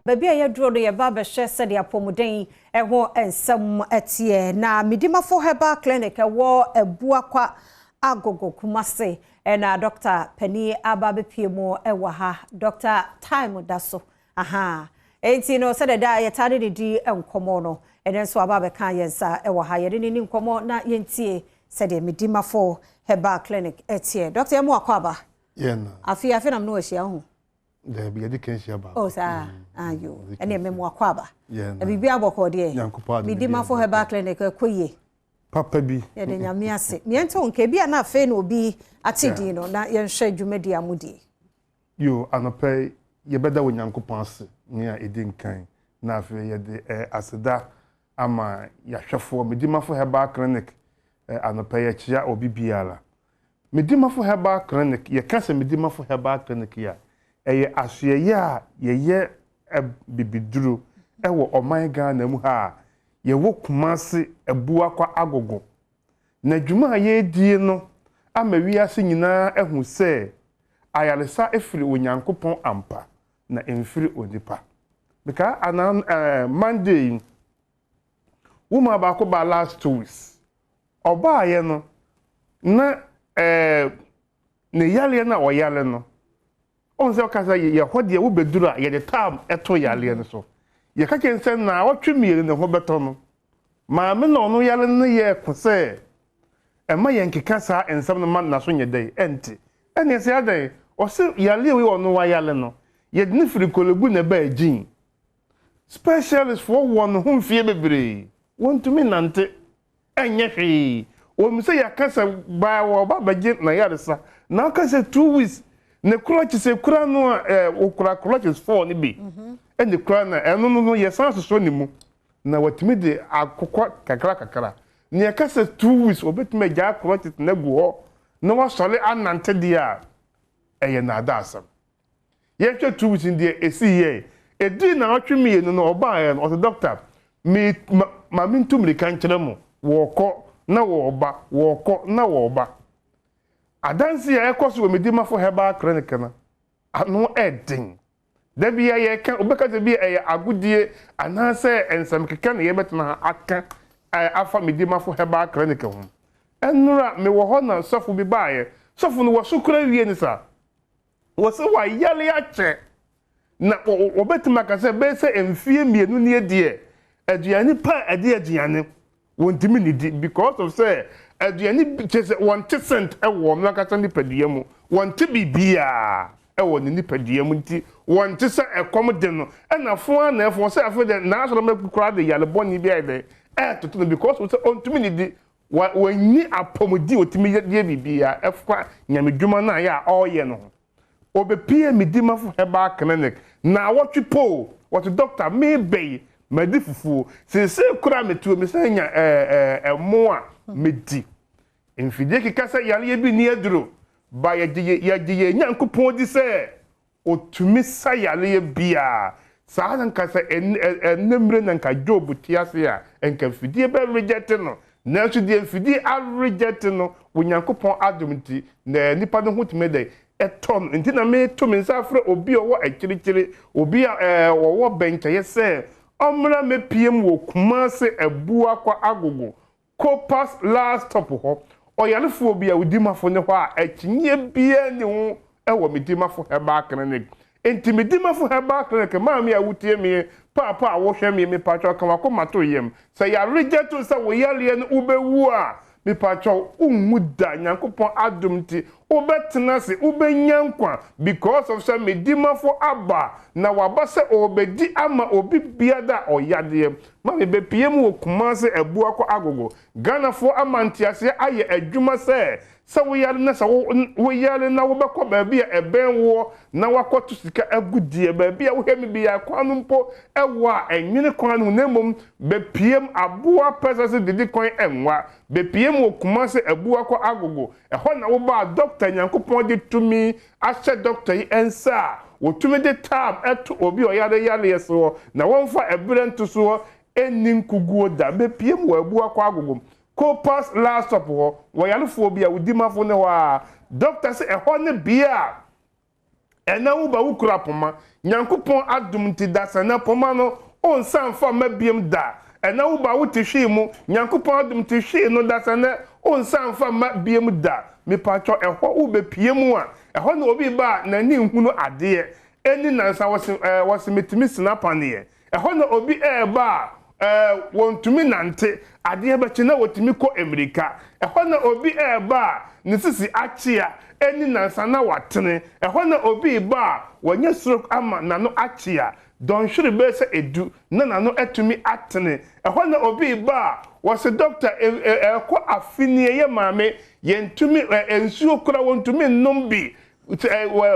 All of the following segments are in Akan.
baby a yɛduro no yɛba bɛhwɛ sɛ de apɔmuden ɛho ensɛm ɛteɛ na Medimafo Herbal Clinic ɛwɔ Ebuakwa Agogo Kumase na Dr. Penny Ababepie mu ɛwɔ ha Dr. Time daso aha enti no sɛ da yɛtade de di enkomo no ɛden so aba bɛka yɛnsa ɛwɔ ha yɛde ni nkomo na yɛntie sɛ de Medimafo Herbal Clinic ɛteɛ Dr. Emu akwaba yena afi nam no ahia ho da bi yɛde kan hia ba oh sa ayo ɛne memu akwaba yena bibi abɔkɔ de Nyankopɔn Medimafo Herbal Clinic koye papa bi yɛde nyame ase miento nke bi na afi na obi atidi no na yɛnhwɛ dwumadi amudi yo anɔpɛ yɛbɛda wo Nyankopɔn ase ne a ɛdi nkan na afi yɛde aseda ama yɛhwɛfo Medimafo Herbal Clinic anɔpɛ yɛkyia obi biara Medimafo Herbal Clinic yɛka sɛ Medimafo Herbal Clinic ya ɛyɛ asoɛyɛ a yɛyɛ bibiduro ɛwɔ ɔman Ghana mu ha yɛwɔ Kumase Ebuakwa Agogo na dwuma a yɛdie no ama wiase nyinaa ɛhu sɛ ayaresa efiri Onyankopɔn ampa na emfiri onipa beka anan Monday woma ba ko ba last 2 weeks oba ye no na ne yale na oyale no on se okasa ye hode wo beduru a ye de tam eto yale no so ye ka ken se na wotwemiere ne ho beto no ma me no no yale no ye ko se e ma ye nkeka sa ensam no ma na so nyedai enti ene se adai o se yale we ono wa yale no ye de ne firi kologu na ba agin specialist for one ho mfie bebre won me nante enye hwe o mi se ya kasa ba wo ba baje na yaresa na kasa 2 weeks ne clutch se kura no o kura clutch 4 ni bi ene kura na eno no ye sanso so ni mu na watimi de akokwa kakra ne ya kasa 2 weeks obetime ja clutch na gu ho na wa sole anante dia eye na adasam ye twa 2 weeks ndi esi ye edi na atwemi no oba ye no doctor me ma mintumri kan kyerɛ mo wɔkɔ na wɔba wɔkɔ na wɔba adansi ya ekoso wo Medimafo Herbal Clinic na ano edin da bia ye ka obeka de bia eye agodie anase ensam keka na ye betena aka afa Medimafo Herbal Clinic ho enura me wo ho na sofo bi baaye sofo no wo sukura wie ni sa wo se wa yale ache na obetuma ka se be se emfie mienu ne die aduane pa ade aduane wontimi nidi because of say aduane chese 1% ewo mlakata ni padua mu wonte bibia ewo ni padua mu nti wonte se ekom de no na fo na efo se afo de na so makukura de yale boni bia de toto no because of say ontimi nidi wani apomodi otimi ye bibia efwa nyamedwuma na ya oye no obepie Medimafo Herbal Clinic na wotwe po what doctor me be Medifufu se kura metuo me sanya emo a medi enfide kika yale bi ni aduro ba ye Nyankopɔn di se otumi sa yale bia saa nka se enemre nka Job tiase a enka fidie be reject no na so die fidie a reject no Onyankopɔn Adom ti na nipa no hotime dai eton nti na me to me nsafre obi owo akirikiri obi a owo benka ye se omra me piem wo Kumase Ebuakwa Agogo Kopas last stop ho oyalefo obi a Medimafo ne ho a akinye bia ni ho ewo Medimafo Herbal Clinic enti Medimafo Herbal Clinic ma me awutie me papa a wo hwe me patwa kan wakomato yem se ya reject se wo yale no ubewu a me patwa umuda Nyankopɔn Adom ti obetena se ubenyankwa because of some Medimafo aba na waba se obedi ama obi biada oyade ma me be piem wo Kumase Ebuakwa Agogo Ghana fo amantiase aye adwuma se wo yale na wo yale na wo bekɔ ba bia eben wo na wakoto sika agudie ba bia wo hemi bia kwanu mpo ewo a enwene kwanu na mom be piem aboa pesa didi kwan enwa be piem wo Kumase Ebuakwa Agogo ho na wo ba doctor Nyankopɔn de tumi ahyɛ doctor yi ensa wo tumi de tab eto obi oyare yeso na wonfa ebere nto so enin kuguo da be piem wo Ebuakwa Agogo Kopas last stop ho wo yalefo bia Medimafo ne ho a doctor se ho ne bia ena wo ba wo kura poma nyankopon adom nti dasana poma no on san fa mabiem da ena wo ba wo te hwe mu nyankopon adom te hwe no dasana on san fa mabiem da me pacho eho wo be pie mu a eho na obi ba na ni hunu ade eni nansa wose metimi sinapane eho na obi ba wontumi nante ade ba china wotumi ko America eho na obi ba ne sisi achia eni nansa na watene eho na obi ba wanya stroke ama na no achia don shiri be se edu na no etumi atene eho na obi ba wose doctor ko afinie ye maame yentumi ensuo kura wontumi nombi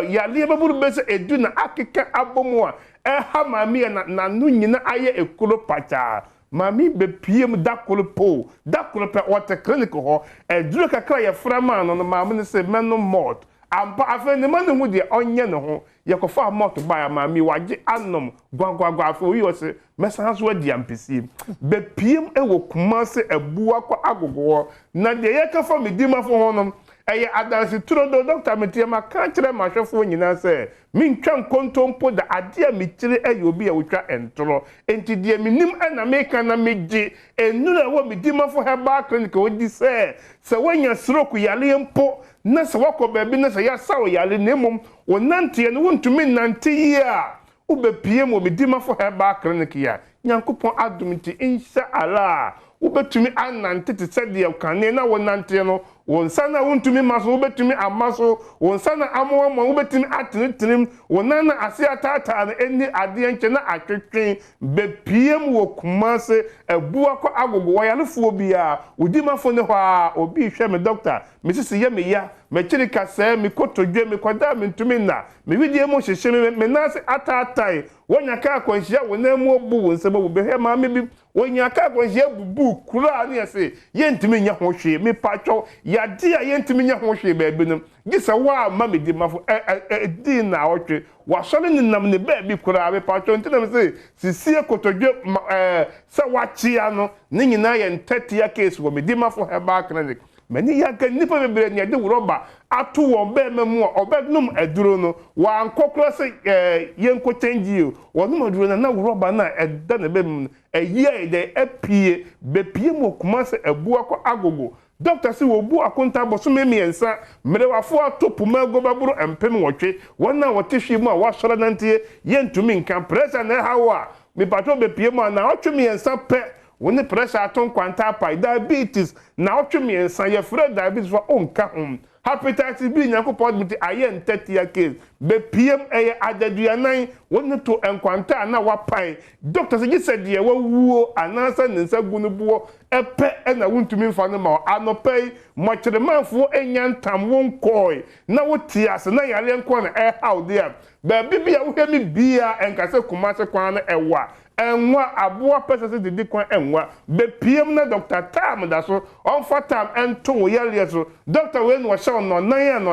yale baburu be se edu na akeka abomu a ha maame na no nyina aye ekuro pacha mami be piem dakolo pe water clinic ho eduro kakra ye frama no maame ne se meno mort ampa afa ne manu hu de onye ne ho ye kofa mort ba ya mami waje anom gwagwagwa afa oyi wose mesan so adi ampesi be piem ewo kumase ebuwa kwa agogo na de ye ka fa Medimafo ho no eye adansi turo do doctor metiema ka kire mahwefo nyina se mintwa nkontompo da ade a mikire eye obi a wotwa entro enti de minim na meka na meje enura wo Medimafo Herbal clinic odi se wanya stroke yale mpo na se wako baabi na se ya sawo yale nemom wonante no wontumi nante yi a ubepie mo Medimafo Herbal clinic ya nyankopon adom nti insha Allah ubetumi anante te sede kane na wonante no wonsana wontumi maso ubetumi amaso wonsana amwamo ubetumi atenetrim wonana ase atata na eni ade nche na atwetwen bepiem wo kumase ebuwa ko agogo wayalefuo bia Medimafo ne ho a obi hwe me doctor mesisi ye me ya mechiri kase me kotodwe me kwada me ntumi na me widie mo hyehye me nase atatai wonya ka akwanhia wonamu obu wonseba wo behwe ma me bi wonya ka akwanhia bubu kura ne ese ye ntumi nya ho hwe me patwo yade a ye ntumi nya ho hwe ba bi no gisa wa ma Medimafo di na otwe wa sole ni nam ne ba bi kura me patwo ntina me se sisie kotodwe se wachia no ne nyina ye ntatia case wo Medimafo Herbal clinic mani ya kan nipa bebre ne de roba atu won be memu obednum aduro no wa ankokro se yenko change o wonum aduro na roba na eda na be mum eyi de apie be pie mo kuma se ebu akọ agogo doctor se wo bu akonta boso memiensa merewafo atopu mago baburu empem wotwe wona wotehwe mu a wasora nante yentumi nkan pressure na hawa me patro be pie mu na otwe miensa pe woni pressure aton kwanta pai diabetes na otwemiensa ye fre diabetes for onka hepatitis B nyakopod mti aye ntati ya case be PM eye adaduanan woni to enkwanta na wapai doctor se gisedi ye wawuo anansa nensa gunubuo epe na wontumi mfa no ma anopai mochremanfo enyantam wonkoi na wotiase na yale enko na how there be bibia wo hemi bia enkase kumase kwan na ewa enwa aboa pese didi kwan enwa be PM na Dr. Tam da so on for Tam ento yale so doctor we no show no nan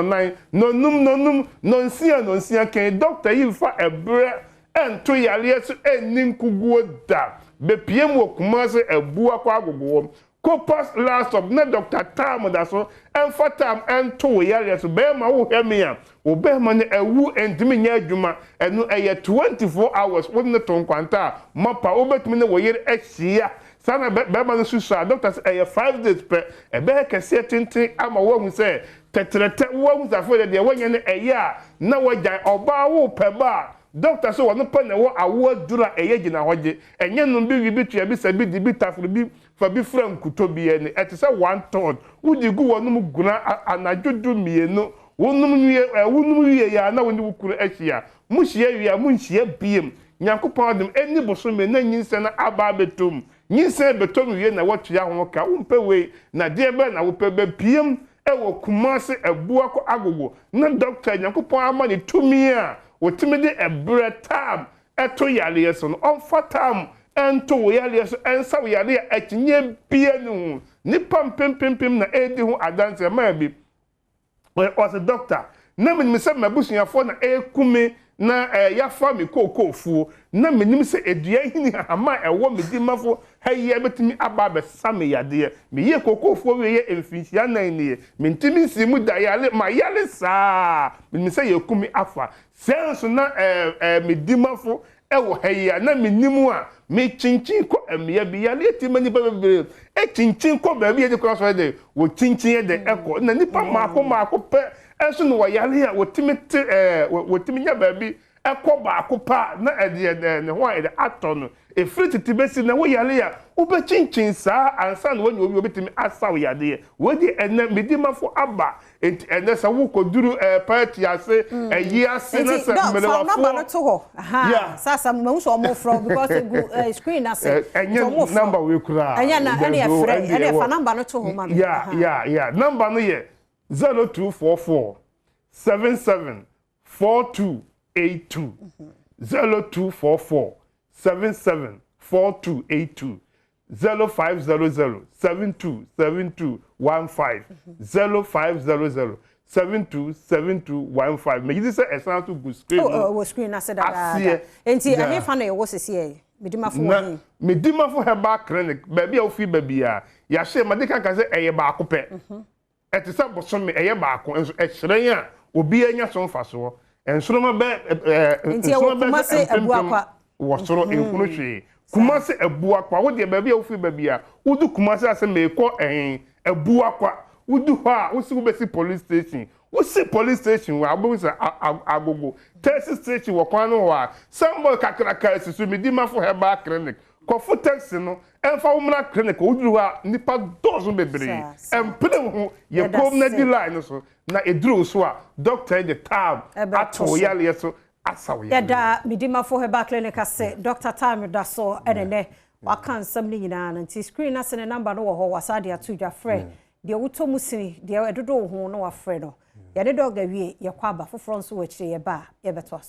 no num nonsia ken doctor yi fa ebre ento yale so enin kuguo da be PM wo kumase ebua kwa agogo Copas last of na Dr. Tam da so en for Tam ento yale so be ma wo hemia obema ne ewu entimi nya adwuma enu eye 24 hours won to nkwanta mapa obetimi ne woyere ahia sana beba no susa doctor say eye 5 days pe ebe kese tintin ama wo hu say tetrete wo hu zafo de wonye ne eye a na wagya oba wo peba doctor say won pa ne wo awo adura eye gina hoje enye no bi bitua bi sabi di bi tafuru bi fa bi fram kutobi ene etese 1/3 wudi gu wonum guna anajodu mienu wonum wiye ya na woni wukuru ahia muhia wiya munhia biem nyankopon adem eni bosome na nyinse na aba betom nyinse betom wiye na watua ho ka umpewe na de be na wope be biem ewo kumase ebua ko agogo na doctor nyankopon ama ne tumi a wotimi de ebre tab eto yale yeso no onfa tam ento yale yeso ensa yale akinye bie no ni pam na edi ho adanse ma bi was a doctor na me say mabusuafo na ekume na ya fa me kokofuo na menim se edua hini ama ewo Medimafo haye betimi aba be same yade me ye kokofuo we ye emfinhia nan ne me ntimi nsimu da yale ma yale saa menim se ye kumi afa senso na Medimafo ewo haye na menimu a me chinchin ko emya bi yale timani bebere chinchin ko ba bi ye de cross de wo chinchin de eko na nipa maako pe enso no wa yale a wotimi nya ba bi ekọ baako pa na ne ho a de ato no efiri titibesi na wo yale a wo be chinchin saa ansa na wo obi betimi asaw yade wo di ene Medimafo aba ene sa wo koduru party ase yi ase na se Medimafo number no to ho aha sasa mo so mo from because screen ase enye number we kura enye na ene free ene fa number no to ho ma yeah number no ye 0244 77 4282 0244 77 4282 0500 727215 0500 727215 me you say example to go screen oh screen na say that enti any fan e wo sese Medimafo wo Medimafo Herbal Clinic baby o fi baby a ya hye madeka ka say eye baako pe etisa bosome eye baako enso eheren a obi anya so mfaso ensoro be ensoro be abuakwa wosoro enkunu hwe Kumase abuakwa wo de baby a fi baby a wudu Kumase ase meko abuakwa wudu ho a wo si wo besi police station wo si police station wa abo se agogo taxi station wo kwan no ho a somebody kakraka sisu Medimafo Herbal Clinic kofu taxi no emfa wo mra clinic wudu ho a nipa dozo bebre empre ho ye kom na di line so na eduru so a doctor the tab ato yale so Yada Medimafo Herbal Clinic ase Dr. Time da so enene waka nsam ni nyina nti screen ase ne number no wo ho wasade atudwa frɛ de wuto musini de edodo ho no wa frɛ no yade dog awie ye kwa ba foforo nso wa kire ye ba ye beto aso